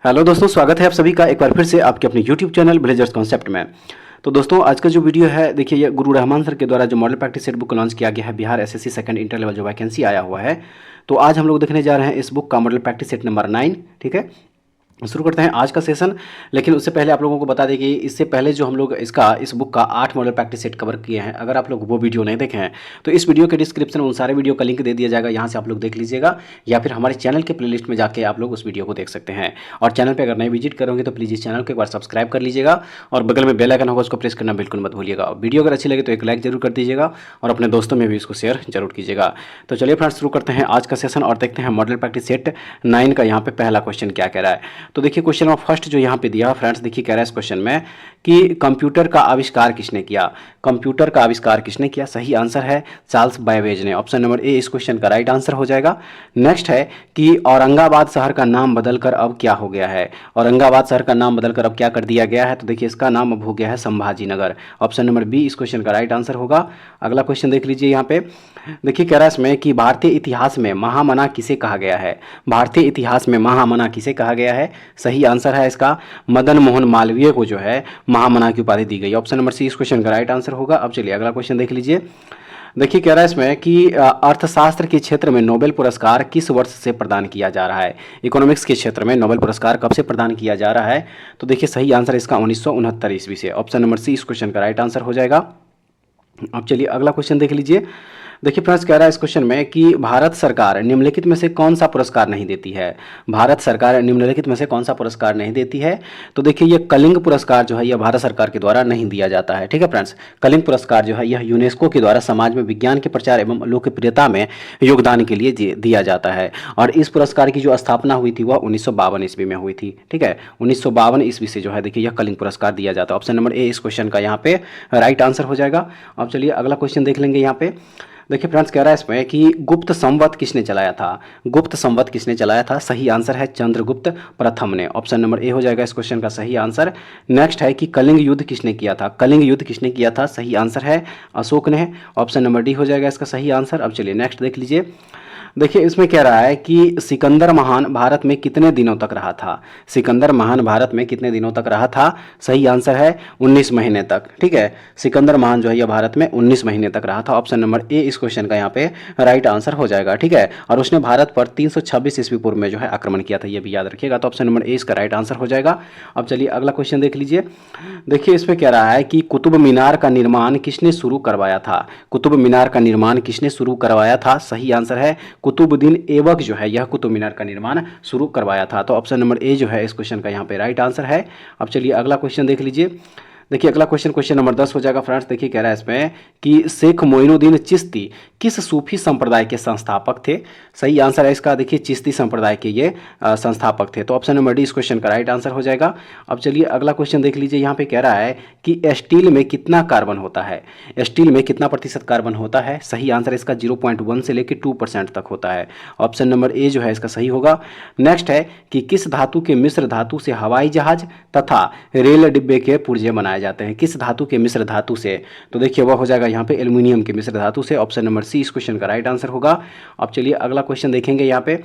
Hello दोस्तों, स्वागत है आप सभी का एक बार फिर से आपके अपने यूट्यूब चैनल विलेजर्स कॉन्सेप्ट में। तो दोस्तों आज का जो वीडियो है, देखिए ये गुरु रहमान सर के द्वारा जो model practice set book launch किया गया है, Bihar SSC second inter level जो वैकेंसी आया हुआ है, तो आज हम लोग देखने जा रहे हैं इस बुक का मॉडल प्रैक्टिस सेट नंबर 9। ठीक है, शुरू करते हैं आज का सेशन। लेकिन उससे पहले आप लोगों को बता दें कि इससे पहले जो हम लोग इस बुक का 8 मॉडल प्रैक्टिस सेट कवर किए हैं, अगर आप लोग वो वीडियो नहीं देखे हैं तो इस वीडियो के डिस्क्रिप्शन में उन सारे वीडियो का लिंक दे दिया जाएगा, यहाँ से आप लोग देख लीजिएगा, या फिर हमारे चैनल के प्लेलिस्ट में जाके आप लोग उस वीडियो को देख सकते हैं। और चैनल पर अगर नए विजिट करोगे तो प्लीज़ इस चैनल को एक बार सब्सक्राइब कर लीजिएगा और बगल में बेल आइकन होगा, उसको प्रेस करना बिल्कुल मत भूलिएगा। वीडियो अगर अच्छी लगे तो एक लाइक जरूर कर दीजिएगा और अपने दोस्तों में भी इसको शेयर जरूर कीजिएगा। तो चलिए फ्रेंड्स शुरू करते हैं आज का सेशन और देखते हैं मॉडल प्रैक्टिस सेट 9 का यहाँ पे पहला क्वेश्चन क्या कह रहा है। तो देखिए क्वेश्चन ऑफ फर्स्ट जो यहाँ पे दिया फ्रेंड्स, देखिए कह रहा है इस क्वेश्चन में कि कंप्यूटर का आविष्कार किसने किया। कंप्यूटर का आविष्कार किसने किया? सही आंसर है चार्ल्स बैबेज ने। ऑप्शन नंबर ए इस क्वेश्चन का राइट आंसर हो जाएगा। नेक्स्ट है कि औरंगाबाद शहर का नाम बदलकर अब क्या हो गया है। औरंगाबाद शहर का नाम बदलकर अब क्या कर दिया गया है? तो देखिए इसका नाम अब हो गया है Sambhaji Nagar. Option number B इस क्वेश्चन का राइट आंसर होगा। अगला क्वेश्चन देख लीजिए यहाँ पे, देखिए कह रहा है इसमें कि भारतीय इतिहास में महामना किसे कहा गया है। भारतीय इतिहास में महामना किसे कहा गया है? सही आंसर है इसका मदन मोहन मालवीय को जो है महामना की उपाधि दी गई। ऑप्शन नंबर सी इस क्वेश्चन का राइट आंसर होगा। अब चलिए अगला क्वेश्चन देख लीजिए। देखिए कह रहा है इसमें कि अर्थशास्त्र के क्षेत्र में नोबेल पुरस्कार किस वर्ष से प्रदान किया जा रहा है। इकोनॉमिक्स के क्षेत्र में नोबेल पुरस्कार कब से प्रदान किया जा रहा है? तो देखिए सही आंसर इसका 1969 ईस्वी से। ऑप्शन नंबर सी इस क्वेश्चन का राइट आंसर हो जाएगा। अब चलिए अगला क्वेश्चन देख लीजिए। देखिए फ्रेंड्स कह रहा है इस क्वेश्चन में कि भारत सरकार निम्नलिखित में से कौन सा पुरस्कार नहीं देती है। भारत सरकार निम्नलिखित में से कौन सा पुरस्कार नहीं देती है? तो देखिए ये कलिंग पुरस्कार जो है यह भारत सरकार के द्वारा नहीं दिया जाता है। ठीक है फ्रेंड्स, कलिंग पुरस्कार जो है यह यूनेस्को के द्वारा समाज में विज्ञान के प्रचार एवं लोकप्रियता में योगदान के लिए दिया जाता है। और इस पुरस्कार की जो स्थापना हुई थी वह 1952 ईस्वी में हुई थी। ठीक है, 1952 ईस्वी से जो है देखिए यह कलिंग पुरस्कार दिया जाता है। ऑप्शन नंबर ए इस क्वेश्चन का यहाँ पे राइट आंसर हो जाएगा। अब चलिए अगला क्वेश्चन देख लेंगे यहाँ पे। देखिए फ्रेंड्स कह रहा है इसमें कि गुप्त संवत किसने चलाया था। गुप्त संवत किसने चलाया था? सही आंसर है चंद्रगुप्त प्रथम ने। ऑप्शन नंबर ए हो जाएगा इस क्वेश्चन का सही आंसर। नेक्स्ट है कि कलिंग युद्ध किसने किया था। कलिंग युद्ध किसने किया था? सही आंसर है अशोक ने। ऑप्शन नंबर डी हो जाएगा इसका सही आंसर। अब चलिए नेक्स्ट देख लीजिए। देखिए इसमें कह रहा है कि सिकंदर महान भारत में कितने दिनों तक रहा था। सिकंदर महान भारत में कितने दिनों तक रहा था? सही आंसर है 19 महीने तक। ठीक है, सिकंदर महान जो है यह भारत में 19 महीने तक रहा था। ऑप्शन नंबर ए इस क्वेश्चन का यहाँ पे राइट आंसर हो जाएगा। ठीक है, और उसने भारत पर 326 ईस्वी पूर्व में जो है आक्रमण किया था, यह भी याद रखिएगा। तो ऑप्शन नंबर ए इसका राइट आंसर हो जाएगा। अब चलिए अगला क्वेश्चन देख लीजिए। देखिए इसमें कह रहा है कि कुतुब मीनार का निर्माण किसने शुरू करवाया था। कुतुब मीनार का निर्माण किसने शुरू करवाया था? सही आंसर है कुतुबुद्दीन ऐबक जो है यह कुतुब मीनार का निर्माण शुरू करवाया था। तो ऑप्शन नंबर ए जो है इस क्वेश्चन का यहाँ पे राइट आंसर है। अब चलिए अगला क्वेश्चन देख लीजिए। देखिए अगला क्वेश्चन नंबर 10 हो जाएगा फ्रेंड्स। देखिए कह रहा है इसमें कि शेख मोइनुद्दीन चिश्ती किस सूफी संप्रदाय के संस्थापक थे। सही आंसर है इसका देखिए चिश्ती संप्रदाय के ये संस्थापक थे। तो ऑप्शन नंबर डी इस क्वेश्चन का राइट आंसर हो जाएगा। अब चलिए अगला क्वेश्चन देख लीजिए। यहाँ पे कह रहा है कि स्टील में कितना कार्बन होता है। स्टील में कितना प्रतिशत कार्बन होता है? सही आंसर इसका 0.1 से लेकर 2% तक होता है। ऑप्शन नंबर ए जो है इसका सही होगा। नेक्स्ट है कि किस धातु के मिश्र धातु से हवाई जहाज तथा रेल डिब्बे के पुर्जे बनाए जाते हैं। किस धातु के मिश्र धातु से? तो देखिए वह हो जाएगा यहाँ पे एल्यूमिनियम के मिश्र धातु से। ऑप्शन नंबर सी इस क्वेश्चन का राइट आंसर होगा। अब चलिए अगला क्वेश्चन देखेंगे यहाँ पे।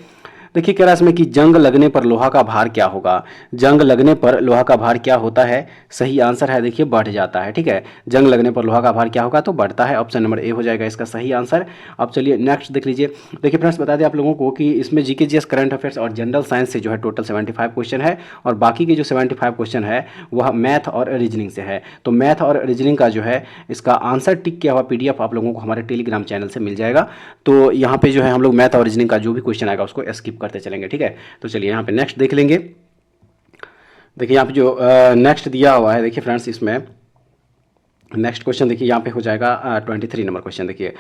देखिए कह रहा है इसमें कि जंग लगने पर लोहा का भार क्या होगा। जंग लगने पर लोहा का भार क्या होता है? सही आंसर है देखिए बढ़ जाता है। ठीक है, जंग लगने पर लोहा का भार क्या होगा? तो बढ़ता है। ऑप्शन नंबर ए हो जाएगा इसका सही आंसर। अब चलिए नेक्स्ट देख लीजिए। देखिए फ्रेंड्स बता दें आप लोगों को कि इसमें जीके जीएस करंट अफेयर्स और जनरल साइंस से जो है टोटल 75 क्वेश्चन है और बाकी के जो 75 क्वेश्चन है वह मैथ और रीजनिंग से है। तो मैथ और रीजनिंग का जो है इसका आंसर टिक किया हुआ PDF आप लोगों को हमारे टेलीग्राम चैनल से मिल जाएगा। तो यहाँ पे जो है हम लोग मैथ और रीजनिंग का जो भी क्वेश्चन आएगा उसको स्किप करते चलेंगे। ठीक है, तो चलिए यहाँ पे नेक्स्ट देख लेंगे। देखिए यहाँ पे जो नेक्स्ट दिया हुआ है, देखिए फ्रेंड्स इसमें नेक्स्ट क्वेश्चन देखिए यहाँ पे हो जाएगा 23 नंबर क्वेश्चन। देखिए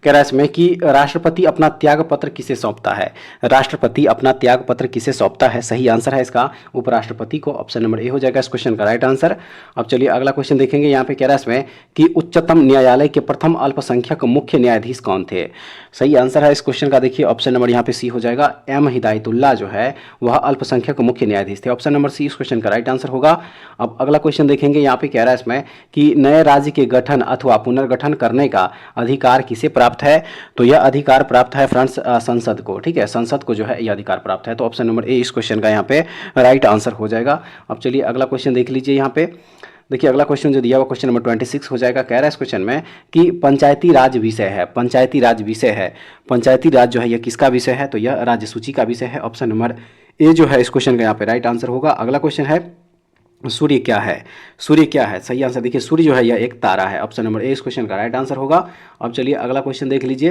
कह रहा है इसमें कि राष्ट्रपति अपना त्याग पत्र किसे सौंपता है। राष्ट्रपति अपना त्याग पत्र किसे सौंपता है? सही आंसर है इसका उपराष्ट्रपति को। ऑप्शन नंबर ए हो जाएगा इस क्वेश्चन का राइट आंसर। अब चलिए अगला क्वेश्चन देखेंगे। यहाँ पे कह रहा है इसमें कि उच्चतम न्यायालय के प्रथम अल्पसंख्यक मुख्य न्यायाधीश कौन थे। सही आंसर है इस क्वेश्चन का देखिए ऑप्शन नंबर यहाँ पे सी हो जाएगा। एम हिदायतुल्लाह जो है वह अल्पसंख्यक मुख्य न्यायाधीश थे। ऑप्शन नंबर सी इस क्वेश्चन का राइट आंसर होगा। अब अगला क्वेश्चन देखेंगे। यहाँ पे कह रहा है इसमें कि नए राज्य के गठन अथवा पुनर्गठन करने का अधिकार किसे प्राप्त है? तो यह अधिकार प्राप्त है फ्रेंड्स संसद को। ठीक है, संसद को जो है यह अधिकार प्राप्त है। तो ऑप्शन नंबर ए इस क्वेश्चन का यहाँ पे राइट आंसर हो जाएगा। अब चलिए अगला क्वेश्चन देख लीजिए। यहाँ पे देखिए अगला क्वेश्चन जो दिया हुआ क्वेश्चन नंबर 26 हो जाएगा। कह रहा है इस क्वेश्चन में कि पंचायती राज विषय है, पंचायती राज विषय है, पंचायती राज जो है यह किसका विषय है? तो यह राज्य सूची का विषय है। ऑप्शन नंबर ए जो है इस क्वेश्चन का यहाँ पे राइट आंसर होगा। अगला क्वेश्चन है सूर्य क्या है? सूर्य क्या है? सही आंसर देखिए सूर्य जो है यह एक तारा है। ऑप्शन नंबर ए इस क्वेश्चन का राइट आंसर होगा। अब चलिए अगला क्वेश्चन देख लीजिए।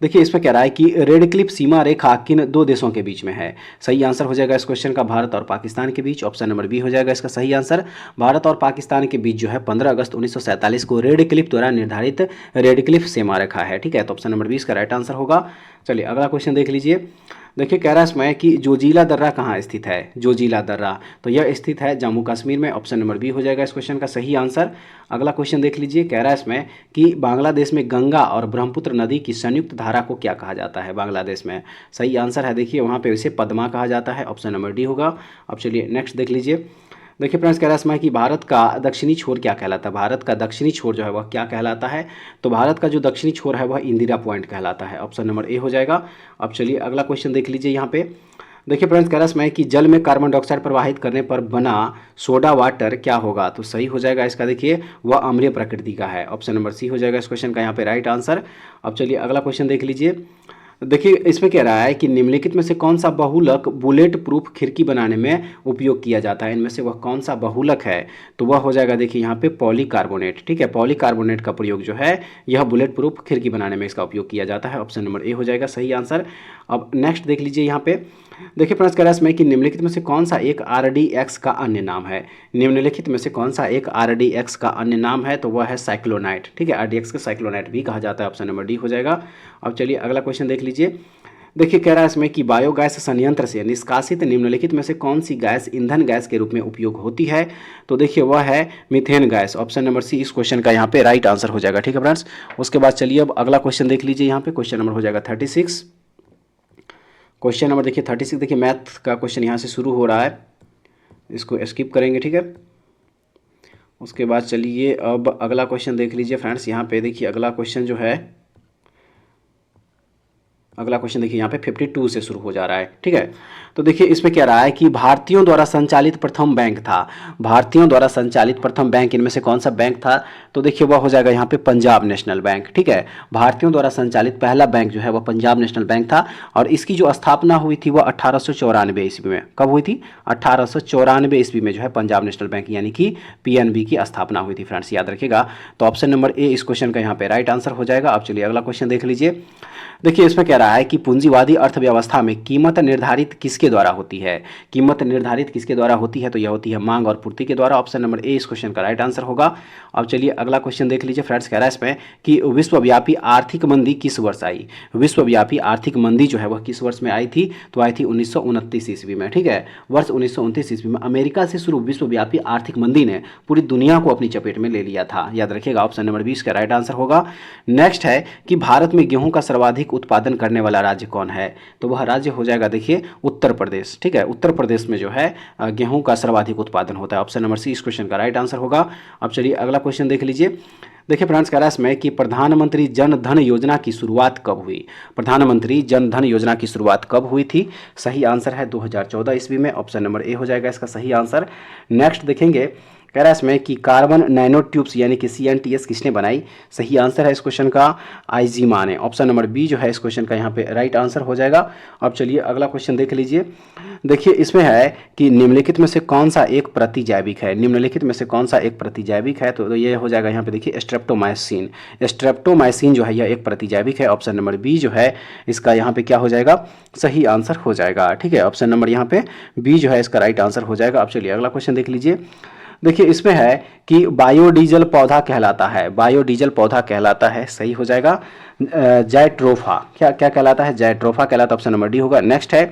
देखिए इसमें कह रहा है कि रेड क्लिफ सीमा रेखा किन दो देशों के बीच में है? सही आंसर हो जाएगा इस क्वेश्चन का भारत और पाकिस्तान के बीच। ऑप्शन नंबर बी हो जाएगा इसका सही आंसर। भारत और पाकिस्तान के बीच जो है 15 अगस्त 1947 को रेड क्लिफ द्वारा निर्धारित रेड क्लिफ सीमा रेखा है। ठीक है, तो ऑप्शन नंबर बी इसका राइट आंसर होगा। चलिए अगला क्वेश्चन देख लीजिए। देखिए कह रहा है इसमें कि जोजिला दर्रा कहाँ स्थित है? जोजिला दर्रा तो यह स्थित है जम्मू कश्मीर में। ऑप्शन नंबर बी हो जाएगा इस क्वेश्चन का सही आंसर। अगला क्वेश्चन देख लीजिए। कह रहा है इसमें कि बांग्लादेश में गंगा और ब्रह्मपुत्र नदी की संयुक्त धारा को क्या कहा जाता है? बांग्लादेश में सही आंसर है देखिए वहाँ पे इसे पद्मा कहा जाता है। ऑप्शन नंबर डी होगा। अब चलिए नेक्स्ट देख लीजिए। देखिए फ्रेंड्स कह रहा है इसमें कि भारत का दक्षिणी छोर क्या कहलाता है? भारत का दक्षिणी छोर जो है वह क्या कहलाता है? तो भारत का जो दक्षिणी छोर है वह इंदिरा पॉइंट कहलाता है। ऑप्शन नंबर ए हो जाएगा। अब चलिए अगला क्वेश्चन देख लीजिए। यहाँ पे देखिए फ्रेंड्स कह रहा है इसमें कि जल में कार्बन डाइऑक्साइड प्रवाहित करने पर बना सोडा वाटर क्या होगा? तो सही हो जाएगा इसका देखिए वह अम्लीय प्रकृति का है। ऑप्शन नंबर सी हो जाएगा इस क्वेश्चन का यहाँ पे राइट आंसर। अब चलिए अगला क्वेश्चन देख लीजिए। देखिए इसमें कह रहा है कि निम्नलिखित में से कौन सा बहुलक बुलेट प्रूफ खिड़की बनाने में उपयोग किया जाता है? इनमें से वह कौन सा बहुलक है? तो वह हो जाएगा देखिए यहाँ पे पॉलीकार्बोनेट। ठीक है, पॉलीकार्बोनेट का प्रयोग जो है यह बुलेट प्रूफ खिड़की बनाने में इसका उपयोग किया जाता है। ऑप्शन नंबर ए हो जाएगा सही आंसर। अब नेक्स्ट देख लीजिए। यहाँ पे देखिए फ्रेंड्स कह रहा है इसमें कि निम्नलिखित में से कौन सा एक RDX का अन्य नाम है? निम्नलिखित में से कौन सा एक RDX का अन्य नाम है? तो वह है साइक्लोनाइट। ठीक है, RDX को साइक्लोनाइट भी कहा जाता है। ऑप्शन नंबर डी हो जाएगा। अब चलिए अगला क्वेश्चन देख लीजिए। देखिए कह रहा है इसमें कि बायोगैस संयंत्र से निष्कासित निम्नलिखित में से कौन सी गैस ईंधन गैस के रूप में उपयोग होती है? तो देखिए वह है methane gas. Option number C इस क्वेश्चन का यहाँ पे राइट आंसर हो जाएगा। ठीक है फ्रेंड्स, उसके बाद चलिए अब अगला क्वेश्चन देख लीजिए। यहाँ पे क्वेश्चन नंबर हो जाएगा 36। क्वेश्चन नंबर देखिए 36। देखिए मैथ का क्वेश्चन यहाँ से शुरू हो रहा है, इसको स्किप करेंगे। ठीक है, उसके बाद चलिए अब अगला क्वेश्चन देख लीजिए फ्रेंड्स। यहाँ पे देखिए अगला क्वेश्चन जो है अगला क्वेश्चन देखिए यहाँ पे 52 से शुरू हो जा रहा है। ठीक है, तो देखिए इसमें क्या रहा है कि भारतीयों द्वारा संचालित प्रथम बैंक था। भारतीयों द्वारा संचालित प्रथम बैंक इनमें से कौन सा बैंक था? तो देखिए वह हो जाएगा यहाँ पे पंजाब नेशनल बैंक। ठीक है, भारतीयों द्वारा संचालित पहला बैंक जो है वह पंजाब नेशनल बैंक था और इसकी जो स्थापना हुई थी वह 1894 ईस्वी में। कब हुई थी? 1894 ईस्वी में जो है पंजाब नेशनल बैंक यानी कि PNB की स्थापना हुई थी फ्रेंड्स, याद रखिएगा। तो ऑप्शन नंबर ए इस क्वेश्चन का यहाँ पे राइट आंसर हो जाएगा। अब चलिए अगला क्वेश्चन देख लीजिए। देखिए इसमें कह रहा है कि पूंजीवादी अर्थव्यवस्था में कीमत निर्धारित किसके द्वारा होती है? कीमत निर्धारित किसके द्वारा होती है? तो यह होती है मांग और पूर्ति के द्वारा। ऑप्शन नंबर ए इस क्वेश्चन का राइट आंसर होगा। अब चलिए अगला क्वेश्चन देख लीजिए फ्रेंड्स। कह रहा है इसमें कि विश्वव्यापी आर्थिक मंदी किस वर्ष आई? विश्वव्यापी आर्थिक मंदी जो है वह किस वर्ष में आई थी? तो आई थी 1929 ईस्वी में। ठीक है, वर्ष 1929 ईस्वी में अमेरिका से शुरू विश्वव्यापी आर्थिक मंदी ने पूरी दुनिया को अपनी चपेट में ले लिया था, याद रखिएगा। ऑप्शन नंबर 20 का राइट आंसर होगा। नेक्स्ट है कि भारत में गेहूं का सर्वाधिक उत्पादन करने वाला राज्य कौन है? तो वह राज्य हो जाएगा देखिए उत्तर प्रदेश। ठीक है, उत्तर प्रदेश में जो है गेहूं का सर्वाधिक उत्पादन होता है। ऑप्शन नंबर सी इस क्वेश्चन का राइट आंसर होगा। अब चलिए अगला क्वेश्चन देख लीजिए। देखिए फ्रेंड्स कह रहा है इसमें कि प्रधानमंत्री जन धन योजना की शुरुआत कब हुई? प्रधानमंत्री जन धन योजना की शुरुआत कब हुई थी? सही आंसर है 2014 ईस्वी में। ऑप्शन नंबर ए हो जाएगा इसका सही आंसर। नेक्स्ट देखेंगे, कह रहा है इसमें कि कार्बन नैनो ट्यूब्स यानी कि CNTS किसने बनाई? सही आंसर है इस क्वेश्चन का आइजीमा ने। ऑप्शन नंबर बी जो है इस क्वेश्चन का यहाँ पे राइट आंसर हो जाएगा। अब चलिए अगला क्वेश्चन देख लीजिए। देखिए इसमें है कि निम्नलिखित में से कौन सा एक प्रतिजैविक है? निम्नलिखित में से कौन सा एक प्रतिजैविक है? तो ये हो जाएगा यहाँ पे देखिए स्ट्रेप्टोमाइसिन। स्ट्रेप्टोमाइसिन जो है यह एक प्रतिजैविक है। ऑप्शन नंबर बी जो है इसका यहाँ पे क्या हो जाएगा? सही आंसर हो जाएगा। ठीक है, ऑप्शन नंबर यहाँ पे बी जो है इसका राइट आंसर हो जाएगा। अब चलिए अगला क्वेश्चन देख लीजिए। देखिए इसमें है कि बायोडीजल पौधा कहलाता है। बायोडीजल पौधा कहलाता है, सही हो जाएगा जाइट्रोफा। क्या क्या कहलाता है? जाइट्रोफा कहलाता है। ऑप्शन नंबर डी होगा। नेक्स्ट है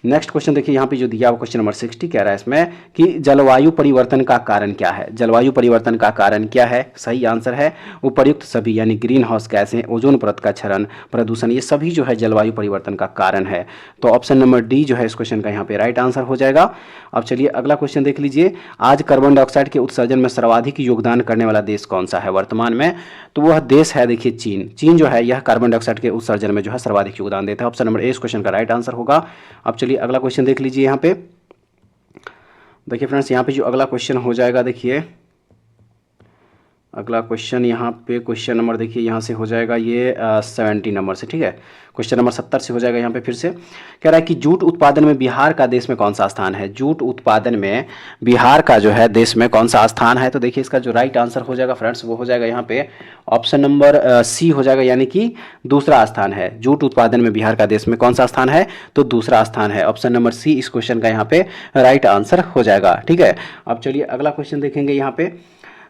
नेक्स्ट क्वेश्चन देखिए यहाँ पे जो दिया हुआ क्वेश्चन नंबर 60 कह रहा है इसमें कि जलवायु परिवर्तन का कारण क्या है। जलवायु परिवर्तन का कारण क्या है? सही आंसर है उपर्युक्त सभी, यानी ग्रीन हाउस गैसें, ओजोन परत का क्षरण, प्रदूषण, ये सभी जो है जलवायु परिवर्तन का कारण है। तो ऑप्शन नंबर डी जो है इस क्वेश्चन का यहाँ पे राइट आंसर हो जाएगा। अब चलिए अगला क्वेश्चन देख लीजिए। आज कार्बन डाइऑक्साइड के उत्सर्जन में सर्वाधिक योगदान करने वाला देश कौन सा है वर्तमान में? तो वह देश है देखिए चीन। चीन जो है यह कार्बन डाइऑक्साइड के उत्सर्जन में जो है सर्वाधिक योगदान देता है। ऑप्शन नंबर ए इस क्वेश्चन का राइट आंसर होगा। अब चलिए अगला क्वेश्चन देख लीजिए यहाँ पे। देखिए फ्रेंड्स यहाँ पे जो अगला क्वेश्चन हो जाएगा, देखिए अगला क्वेश्चन यहाँ पे क्वेश्चन नंबर देखिए यहाँ से हो जाएगा ये 70 नंबर से, ठीक है। क्वेश्चन नंबर 70 से हो जाएगा यहाँ पे। फिर से कह रहा है कि जूट उत्पादन में बिहार का देश में कौन सा स्थान है? जूट उत्पादन में बिहार का जो है देश में कौन सा स्थान है? तो देखिए इसका जो राइट आंसर हो जाएगा फ्रेंड्स वो हो जाएगा यहाँ पे ऑप्शन नंबर सी हो जाएगा, यानी कि दूसरा स्थान है। जूट उत्पादन में बिहार का देश में कौन सा स्थान है? तो दूसरा स्थान है। ऑप्शन नंबर सी इस क्वेश्चन का यहाँ पे राइट आंसर हो जाएगा, ठीक है। अब चलिए अगला क्वेश्चन देखेंगे यहाँ पे।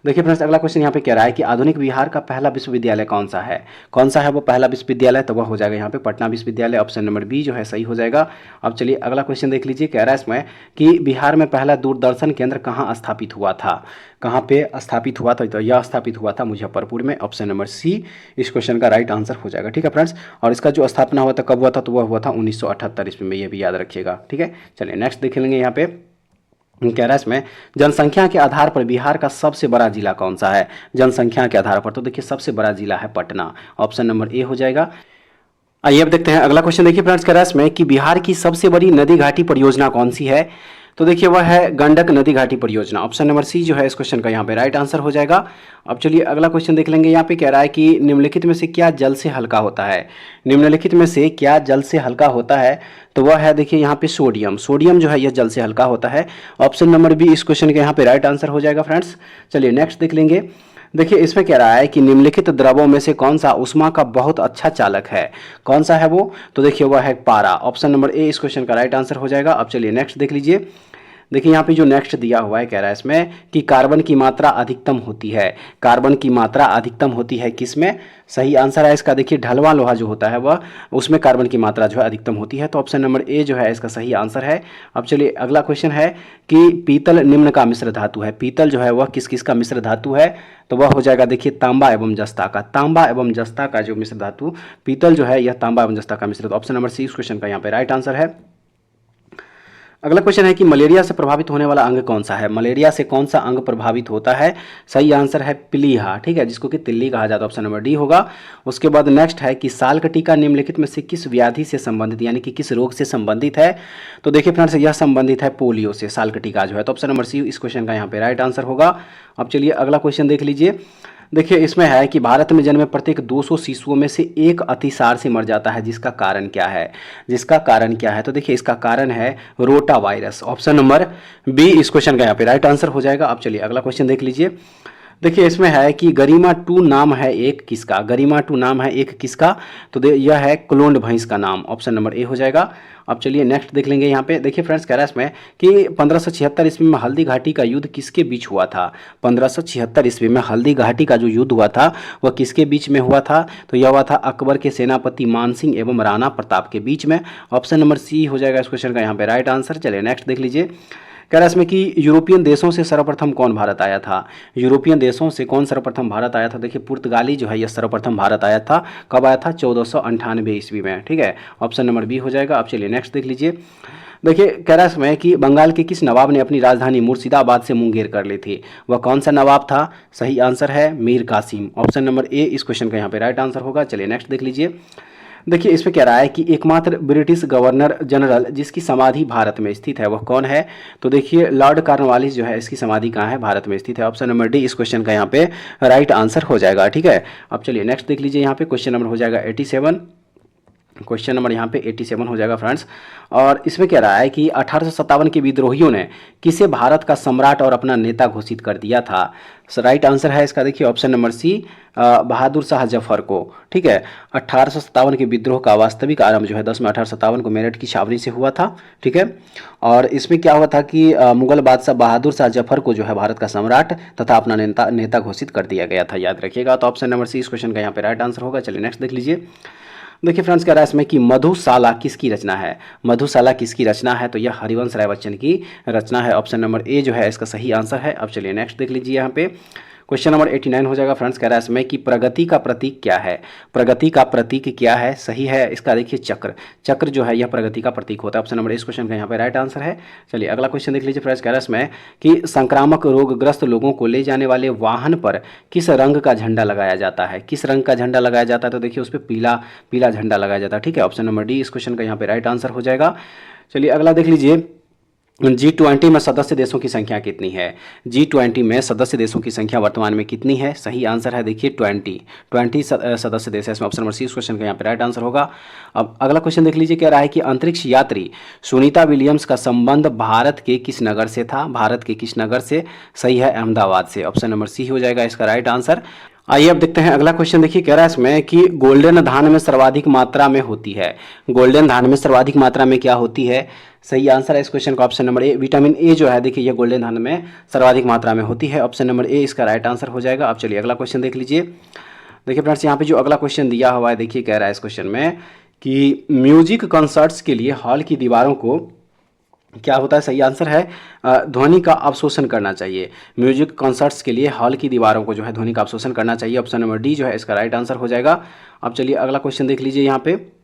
देखिए फ्रेंड्स अगला क्वेश्चन यहाँ पे कह रहा है कि आधुनिक बिहार का पहला विश्वविद्यालय कौन सा है? कौन सा है वो पहला विश्वविद्यालय? तो वह हो जाएगा यहाँ पे पटना विश्वविद्यालय। ऑप्शन नंबर बी जो है सही हो जाएगा। अब चलिए अगला क्वेश्चन देख लीजिए। कह रहा है इसमें कि बिहार में पहला दूरदर्शन केंद्र कहाँ स्थापित हुआ था? कहाँ पे स्थापित हुआ था? तो यह स्थापित हुआ था मुजफ्फरपुर में। ऑप्शन नंबर सी इस क्वेश्चन का राइट आंसर हो जाएगा, ठीक है फ्रेंड्स। और इसका जो स्थापना हुआ था कब हुआ था? तो वह हुआ था 1978 ईस्वी में, ये भी याद रखिएगा, ठीक है। चलिए नेक्स्ट देख लेंगे यहाँ पे। कह रहा है इसमें जनसंख्या के आधार पर बिहार का सबसे बड़ा जिला कौन सा है? जनसंख्या के आधार पर तो देखिए सबसे बड़ा जिला है पटना। ऑप्शन नंबर ए हो जाएगा। आइए अब देखते हैं अगला क्वेश्चन। देखिए फ्रेंड्स कह रहा है इसमें कि बिहार की सबसे बड़ी नदी घाटी परियोजना कौन सी है? तो देखिए वह है गंडक नदी घाटी परियोजना। ऑप्शन नंबर सी जो है इस क्वेश्चन का यहाँ पे राइट आंसर हो जाएगा। अब चलिए अगला क्वेश्चन देख लेंगे। यहाँ पे कह रहा है कि निम्नलिखित में से क्या जल से हल्का होता है? निम्नलिखित में से क्या जल से हल्का होता है? तो वह है देखिए यहाँ पे सोडियम। सोडियम जो है यह जल से हल्का होता है। ऑप्शन नंबर बी इस क्वेश्चन के यहाँ पे राइट आंसर हो जाएगा फ्रेंड्स। चलिए नेक्स्ट देख लेंगे। देखिए इसमें कह रहा है कि निम्नलिखित द्रवों में से कौन सा ऊष्मा का बहुत अच्छा चालक है? कौन सा है वो? तो देखिए वह है पारा। ऑप्शन नंबर ए इस क्वेश्चन का राइट आंसर हो जाएगा। अब चलिए नेक्स्ट देख लीजिए। देखिए यहाँ पे जो नेक्स्ट दिया हुआ है कह रहा है इसमें कि कार्बन की मात्रा अधिकतम होती है। कार्बन की मात्रा अधिकतम होती है किसमें? सही आंसर है इसका देखिए ढलवा लोहा जो होता है वह, उसमें कार्बन की मात्रा जो है अधिकतम होती है। तो ऑप्शन नंबर ए जो है इसका सही आंसर है। अब चलिए अगला क्वेश्चन है कि पीतल निम्न का मिश्र धातु है। पीतल जो है वह किस किस का मिश्र धातु है? तो वह हो जाएगा देखिए तांबा एवं जस्ता का। तांबा एवं जस्ता का जो मिश्र धातु पीतल जो है यह तांबा एवं जस्ता का मिश्र। तो ऑप्शन नंबर सी इस क्वेश्चन का यहाँ पे राइट आंसर है। अगला क्वेश्चन है कि मलेरिया से प्रभावित होने वाला अंग कौन सा है? मलेरिया से कौन सा अंग प्रभावित होता है? सही आंसर है प्लीहा, ठीक है, जिसको कि तिल्ली कहा जाता है। ऑप्शन नंबर डी होगा। उसके बाद नेक्स्ट है कि साल का टीका निम्नलिखित में से किस व्याधि से संबंधित, यानी कि किस रोग से संबंधित है? तो देखिए फ्रेंड्स यह संबंधित है पोलियो से, साल का टीका जो है। तो ऑप्शन नंबर सी इस क्वेश्चन का यहाँ पे राइट आंसर होगा। अब चलिए अगला क्वेश्चन देख लीजिए। देखिए इसमें है कि भारत में जन्मे प्रत्येक 200 शिशुओं में से एक अतिसार से मर जाता है, जिसका कारण क्या है? जिसका कारण क्या है? तो देखिए इसका कारण है rotavirus. Option number B इस क्वेश्चन का यहाँ पे राइट आंसर हो जाएगा। अब चलिए अगला क्वेश्चन देख लीजिए। देखिए इसमें है कि गरिमा 2 नाम है एक किसका? गरिमा 2 नाम है एक किसका? तो यह है क्लोन्ड भैंस का नाम। ऑप्शन नंबर ए हो जाएगा। अब चलिए नेक्स्ट देख लेंगे यहाँ पे। देखिए फ्रेंड्स कह रहा है इसमें कि 1576 ईस्वी में हल्दी घाटी का युद्ध किसके बीच हुआ था? 1576 ईस्वी में हल्दी घाटी का जो युद्ध हुआ था वह किसके बीच में हुआ था? तो यह हुआ था अकबर के सेनापति मानसिंह एवं राणा प्रताप के बीच में। ऑप्शन नंबर सी हो जाएगा इस क्वेश्चन का यहाँ पे राइट आंसर। चलिए नेक्स्ट देख लीजिए। कह रहा है इसमें कि यूरोपियन देशों से सर्वप्रथम कौन भारत आया था? यूरोपियन देशों से कौन सर्वप्रथम भारत आया था? देखिए पुर्तगाली जो है यह सर्वप्रथम भारत आया था। कब आया था? 1498 ईस्वी में, ठीक है। ऑप्शन नंबर बी हो जाएगा। अब चलिए नेक्स्ट देख लीजिए। देखिए कह रहा है इसमें कि बंगाल के किस नवाब ने अपनी राजधानी मुर्शिदाबाद से मुंगेर कर ली थी? वह कौन सा नवाब था? सही आंसर है Mir Qasim. Option number A इस क्वेश्चन का यहाँ पे राइट आंसर होगा। चलिए नेक्स्ट देख लीजिए। देखिए इसमें कह रहा है कि एकमात्र ब्रिटिश गवर्नर जनरल जिसकी समाधि भारत में स्थित है वह कौन है? तो देखिए लॉर्ड कॉर्नवालिस जो है इसकी समाधि कहाँ है? भारत में स्थित है। ऑप्शन नंबर डी इस क्वेश्चन का यहाँ पे राइट आंसर हो जाएगा, ठीक है। अब चलिए नेक्स्ट देख लीजिए। यहाँ पे क्वेश्चन नंबर हो जाएगा 87। क्वेश्चन नंबर यहाँ पे 87 हो जाएगा फ्रेंड्स। और इसमें कह रहा है कि 1857 के विद्रोहियों ने किसे भारत का सम्राट और अपना नेता घोषित कर दिया था? राइट आंसर है इसका देखिए ऑप्शन नंबर सी बहादुर शाह जफर को, ठीक है। 1857 के विद्रोह का वास्तविक आरंभ जो है 10 में 1857 को मेरठ की छावनी से हुआ था, ठीक है। और इसमें क्या हुआ था कि मुगल बादशाह बहादुर शाह जफर को जो है भारत का सम्राट तथा अपना नेता घोषित कर दिया गया था, याद रखिएगा। तो ऑप्शन नंबर सी इस क्वेश्चन का यहाँ पे राइट आंसर होगा। चलिए नेक्स्ट देख लीजिए। देखिए फ्रेंड्स, कह रहा है इसमें कि मधुशाला किसकी रचना है। मधुशाला किसकी रचना है, तो यह हरिवंश राय बच्चन की रचना है। ऑप्शन नंबर ए जो है इसका सही आंसर है। अब चलिए नेक्स्ट देख लीजिए यहाँ पे क्वेश्चन नंबर 89 हो जाएगा फ्रेंड्स। कह रहा है इसमें कि प्रगति का प्रतीक क्या है। प्रगति का प्रतीक क्या है, सही है इसका देखिए चक्र। चक्र जो है यह प्रगति का प्रतीक होता है। ऑप्शन नंबर इस क्वेश्चन का यहाँ पे राइट आंसर है। चलिए अगला क्वेश्चन देख लीजिए फ्रेंड्स। कह रहा है इसमें कि संक्रामक रोगग्रस्त लोगों को ले जाने वाले वाहन पर किस रंग का झंडा लगाया जाता है। किस रंग का झंडा लगाया जाता है, तो देखिए उस पर पीला पीला झंडा लगाया जाता है। ठीक है, ऑप्शन नंबर डी इस क्वेश्चन का यहाँ पे राइट आंसर हो जाएगा। चलिए अगला देख लीजिए, G20 में सदस्य देशों की संख्या कितनी है। G20 में सदस्य देशों की संख्या वर्तमान में कितनी है, सही आंसर है देखिए 20 सदस्य देश है इसमें। ऑप्शन नंबर सी इस क्वेश्चन का यहाँ पे राइट आंसर होगा। अब अगला क्वेश्चन देख लीजिए, कह रहा है कि अंतरिक्ष यात्री सुनीता विलियम्स का संबंध भारत के किस नगर से था। भारत के किस नगर से, सही है अहमदाबाद से। ऑप्शन नंबर सी हो जाएगा इसका राइट आंसर। आइए अब देखते हैं अगला क्वेश्चन। देखिए कह रहा है इसमें कि गोल्डन धान में सर्वाधिक मात्रा में होती है। गोल्डन धान में सर्वाधिक मात्रा में क्या होती है, सही आंसर है इस क्वेश्चन का option number A. Vitamin A जो है देखिए यह गोल्डन धान में सर्वाधिक मात्रा में होती है। ऑप्शन नंबर ए इसका राइट आंसर हो जाएगा। अब चलिए अगला क्वेश्चन देख लीजिए। देखिए फ्रेंड्स यहाँ पे जो अगला क्वेश्चन दिया हुआ है, देखिए कह रहा है इस क्वेश्चन में कि म्यूजिक कॉन्सर्ट्स के लिए हॉल की दीवारों को क्या होता है, सही आंसर है ध्वनि का अवशोषण करना चाहिए। म्यूजिक कॉन्सर्ट्स के लिए हॉल की दीवारों को जो है ध्वनि का अवशोषण करना चाहिए। ऑप्शन नंबर डी जो है इसका राइट आंसर हो जाएगा। अब चलिए अगला क्वेश्चन देख लीजिए यहाँ पे।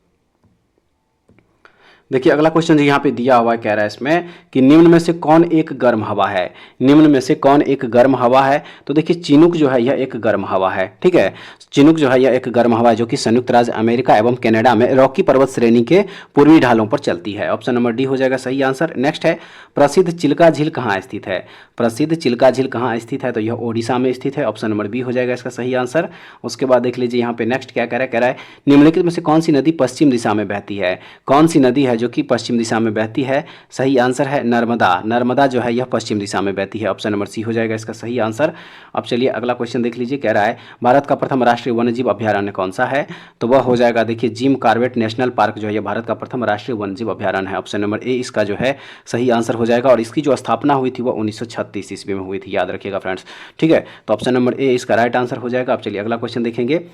देखिए अगला क्वेश्चन जो यहाँ पे दिया हुआ है, कह रहा है इसमें कि निम्न में से कौन एक गर्म हवा है। निम्न में से कौन एक गर्म हवा है, तो देखिए चिनूक जो है यह एक गर्म हवा है। ठीक है, चिनूक जो है यह एक गर्म हवा है जो कि संयुक्त राज्य अमेरिका एवं कनाडा में रॉकी पर्वत श्रेणी के पूर्वी ढालों पर चलती है। ऑप्शन नंबर डी हो जाएगा सही आंसर। नेक्स्ट है, प्रसिद्ध चिल्का झील कहाँ स्थित है। प्रसिद्ध चिल्का झील कहाँ स्थित है, तो यह ओडिशा में स्थित है। ऑप्शन नंबर बी हो जाएगा इसका सही आंसर। उसके बाद देख लीजिए यहाँ पे नेक्स्ट क्या कह रहा है निम्नलिखित में से कौन सी नदी पश्चिम दिशा में बहती है। कौन सी नदी है जो कि पश्चिम दिशा में बहती है, सही आंसर है नर्मदा। नर्मदा जो है यह पश्चिम दिशा में बहती है। ऑप्शन नंबर सी हो जाएगा इसका सही आंसर। अब चलिए अगला क्वेश्चन देख लीजिए। कह रहा है भारत का प्रथम राष्ट्रीय वन्यजीव अभ्यारण्य कौन सा है, तो वह हो जाएगा देखिए जिम कॉर्बेट नेशनल पार्क जो है यह भारत का प्रथम राष्ट्रीय वन्यजीव अभ्यारण्य है। ऑप्शन नंबर ए इसका जो है सही आंसर हो जाएगा। और इसकी जो स्थापना हुई थी वह 1936 ईस्वी में हुई थी, याद रखिएगा फ्रेंड्स। ठीक है, तो ऑप्शन नंबर ए इसका राइट आंसर हो जाएगा। अब चलिए अगला क्वेश्चन देखेंगे।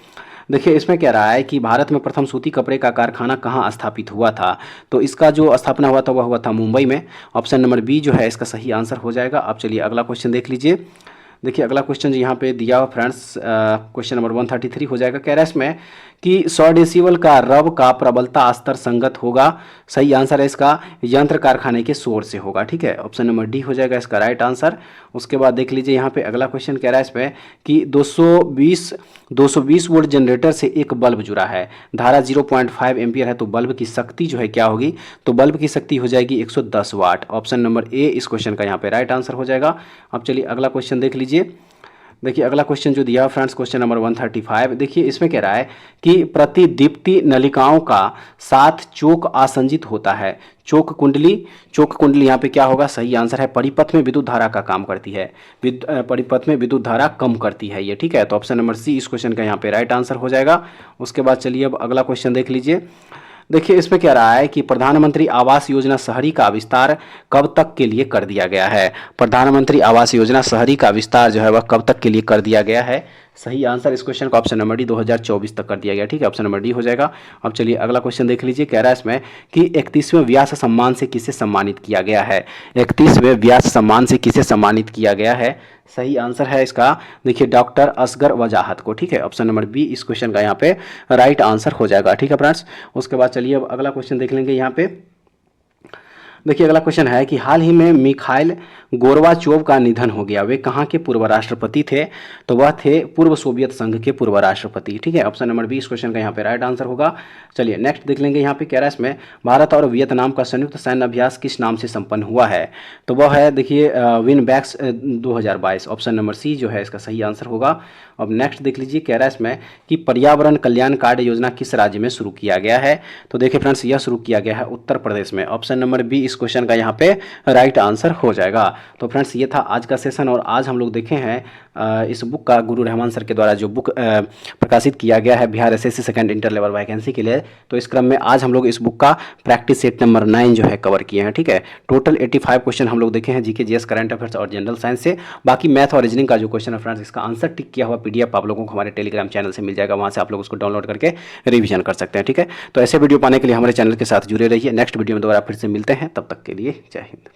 देखिए इसमें कह रहा है कि भारत में प्रथम सूती कपड़े का कारखाना कहाँ स्थापित हुआ था, तो इसका जो स्थापना हुआ था वह हुआ था मुंबई में। ऑप्शन नंबर बी जो है इसका सही आंसर हो जाएगा। अब चलिए अगला क्वेश्चन देख लीजिए। देखिए अगला क्वेश्चन जो यहाँ पे दिया हुआ फ्रेंड्स, क्वेश्चन नंबर 133 हो जाएगा। कह रहा है इसमें कि 100 डेसिबल का रव का प्रबलता स्तर संगत होगा। सही आंसर है इसका यंत्र कारखाने के शोर से होगा। ठीक है, ऑप्शन नंबर डी हो जाएगा इसका राइट आंसर। उसके बाद देख लीजिए यहाँ पे अगला क्वेश्चन कह रहा है इसमें कि 220 वोल्ट जनरेटर से एक बल्ब जुड़ा है, धारा 0.5 एम्पियर है, तो बल्ब की शक्ति जो है क्या होगी, तो बल्ब की शक्ति हो जाएगी 110 वाट। ऑप्शन नंबर ए इस क्वेश्चन का यहाँ पे राइट आंसर हो जाएगा। अब चलिए अगला क्वेश्चन देख लीजिए। देखिए अगला क्वेश्चन जो दिया फ्रेंड्स, क्वेश्चन नंबर 135। देखिए इसमें कह रहा है कि प्रतिदीप्ति नलिकाओं का साथ चोक आसंजित होता है। चोक कुंडली यहाँ पे क्या होगा, सही आंसर है परिपथ में विद्युत धारा का काम करती है। परिपथ में विद्युत धारा कम करती है ये। ठीक है, तो ऑप्शन नंबर सी इस क्वेश्चन का यहाँ पे राइट आंसर हो जाएगा। उसके बाद चलिए अब अगला क्वेश्चन देख लीजिए। देखिए इसमें कह रहा है कि प्रधानमंत्री आवास योजना शहरी का विस्तार कब तक के लिए कर दिया गया है। प्रधानमंत्री आवास योजना शहरी का विस्तार जो है वह कब तक के लिए कर दिया गया है, सही आंसर इस क्वेश्चन का ऑप्शन नंबर डी 2024 तक कर दिया गया। ठीक है, ऑप्शन नंबर डी हो जाएगा। अब चलिए अगला क्वेश्चन देख लीजिए। कह रहा है इसमें कि 31वें व्यास सम्मान से किसे सम्मानित किया गया है। 31वें व्यास सम्मान से किसे सम्मानित किया गया है, सही आंसर है इसका देखिए डॉक्टर असगर वजाहत को। ठीक है, ऑप्शन नंबर बी इस क्वेश्चन का यहाँ पे राइट आंसर हो जाएगा। ठीक है फ्रेंड्स, उसके बाद चलिए अब अगला क्वेश्चन देख लेंगे यहाँ पे। देखिए अगला क्वेश्चन है कि हाल ही में मिखाइल गोर्बाचोव का निधन हो गया, वे कहाँ के पूर्व राष्ट्रपति थे, तो वह थे पूर्व सोवियत संघ के पूर्व राष्ट्रपति। ठीक है, ऑप्शन नंबर बी इस क्वेश्चन का यहाँ पे राइट आंसर होगा। चलिए नेक्स्ट देख लेंगे। यहाँ पे कह रहा है इसमें भारत और वियतनाम का संयुक्त सैन्य अभ्यास किस नाम से संपन्न हुआ है, तो वह है देखिए विनबैक्स 2022। ऑप्शन नंबर सी जो है इसका सही आंसर होगा। अब नेक्स्ट देख लीजिए। कह रहा है इसमें कि पर्यावरण कल्याण कार्य योजना किस राज्य में शुरू किया गया है, तो देखिए फ्रेंड्स यह शुरू किया गया है उत्तर प्रदेश में। ऑप्शन नंबर बी इस क्वेश्चन का यहाँ पे राइट आंसर हो जाएगा। तो फ्रेंड्स ये था आज का सेशन, और आज हम लोग देखे हैं इस बुक का गुरु रहमान सर के द्वारा जो बुक प्रकाशित किया गया है Bihar SSC second inter level vacancy के लिए। तो इस क्रम में आज हम लोग इस बुक का प्रैक्टिस सेट नंबर 9 जो है कवर किए हैं। ठीक है, टोटल 85 क्वेश्चन हम लोग देखे हैं जीके जीएस करंट अफेयर्स और जनरल साइंस से। बाकी मैथ और रीजनिंग का जो क्वेश्चन है फ्रेंड्स, इसका आंसर टिक किया हुआ पीडीएफ आप लोगों को हमारे टेलीग्राम चैनल से मिल जाएगा, वहाँ से आप लोग उसको डाउनलोड करके रिवीजन कर सकते हैं। ठीक है, तो ऐसे वीडियो पाने के लिए हमारे चैनल के साथ जुड़े रहिए। नेक्स्ट वीडियो में दोबारा फिर से मिलते हैं, तब तक के लिए जय हिंद।